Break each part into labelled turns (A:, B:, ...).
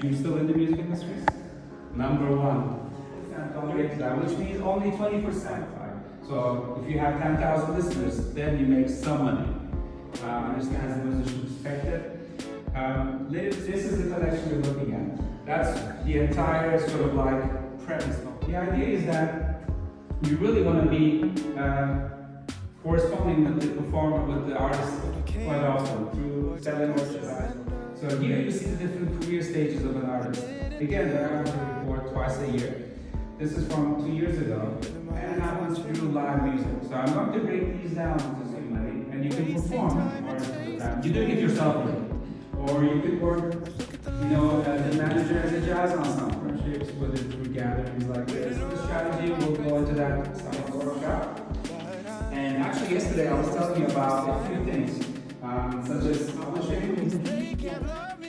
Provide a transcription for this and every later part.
A: you still in the music industry? Number one. Don't get to that, which means only 20%. Right? So if you have 10,000 listeners, then you make some money. Understand as a musician perspective. This is the collection you're looking at. That's the entire sort of like premise. The idea is that you really want to be corresponding with the performer, with the artist quite often through selling merchandise. So here you see the different career stages of an artist. Again, they're average report twice a year. This is from 2 years ago, and it happens through live music. So I'm going to break these down to somebody, and you can perform. You do it yourself, or you could work, as a manager as a jazz ensemble. Whether through gatherings like this. The strategy, we'll go into that some workshop. And actually, yesterday I was telling you about a few things, such as publishing,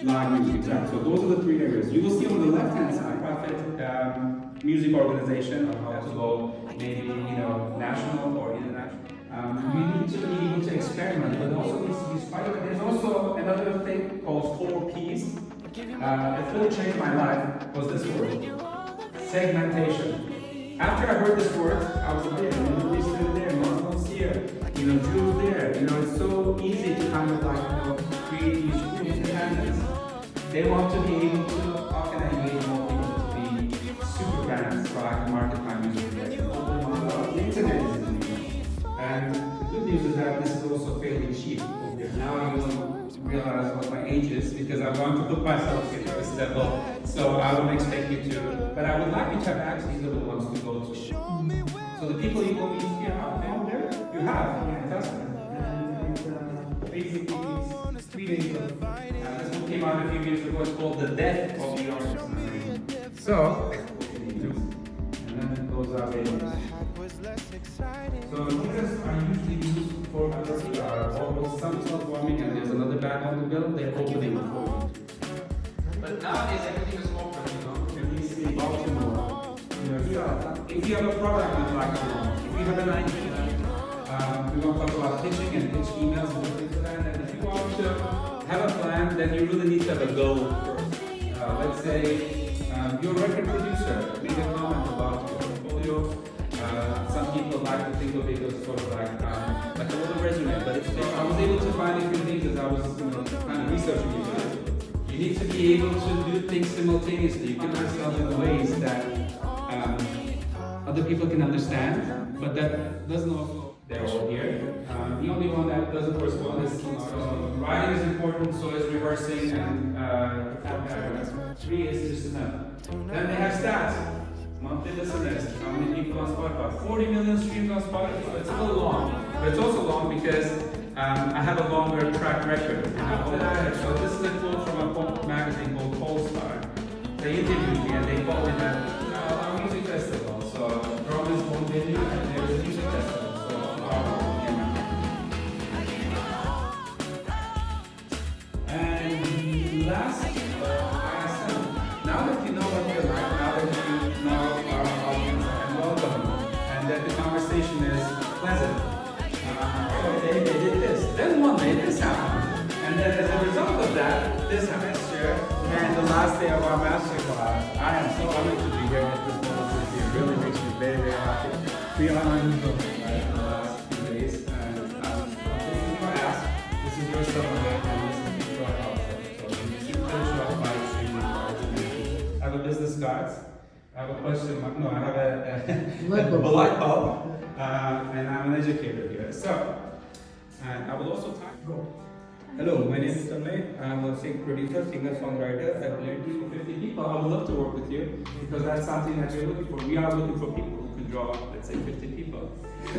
A: live music. So those are the three areas. You will see on the left-hand side, profit, music organization, or how to go maybe national or international. You need to be able to experiment, but also needs to be spider. There's also another thing called 4 Ps. It really changed my life was this word, segmentation. After I heard this word, I was like, Middle Eastern there, Muslims here, Jews there. It's so easy to kind of like, create these independence. They want to be able to, how can I engage more people to be super brands so I can market my music directly. The internet is in the news. And the good news is that this is also fairly cheap. Now you will realize what my age is because I'm going to put myself in this level. So I don't expect you to, but I would like you to have access to the ones to go to. So the people you will meet here out there, you have, fantastic. And basically, these 3 days of, this one came out a few years ago, it's called The Death of the Artist. So, and then it goes out there. So these are usually used for almost some performing, and there's another bag on the bill, they're opening for you. But nowadays everything is open, you see Baltimore. If you have a product you'd like to launch, if you have an idea, we're going to talk about pitching and pitch emails and things like that. And if you want to have a plan, then you really need to have a goal first. Let's say you're a record producer, make a comment about your portfolio. Some people like to think of it as sort of like a little resume, but I was able to find a few things as I was kind of researching it. You need to be able to do things simultaneously. You cannot sell in ways that other people can understand, but that doesn't also, they're all here. The only one that doesn't correspond is writing is important, so is rehearsing and 3 is just enough. Then they have stats. Monthly listeners, how many people on Spotify? 40 million streams on Spotify. It's a little long, but it's also long because I have a longer track record. So this is a quote from a pop magazine called Polestar. They interviewed me and they called it a music festival. So Drom is one venue and there is a music festival. So and last, now that you know what you're like, now that you know our audience and welcome, and that the conversation is pleasant. They did this. Then one day this happened. And then as a result of that, this semester, and the last day of our masterclass, I am so honored to be here at this moment with you. It really makes me very, very happy. We are on the last few days, and this is your ask, this is your supplement, and this is your house. I have a business card. I have a question. No, I have a light bulb, and I'm an educator here. So, and I will also talk.
B: Hello, my name is Tanmay. I'm a producer, singer-songwriter. I play
A: 50 people. I would love to work with you because that's something that we're looking for. We are looking for people who can draw, let's say, 50 people. So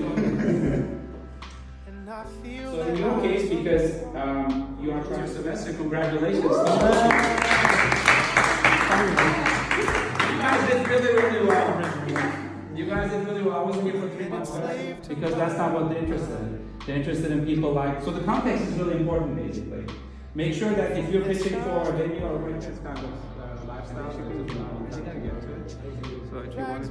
A: in your case, because you are trying semester, congratulations. You guys did really, really well. You guys did really well. I wasn't here for 3 months because that's not what they're interested in. They're interested in people like, so the context is really important basically. Make sure that if you're pitching for a venue or a this kind of lifestyle, so if you want to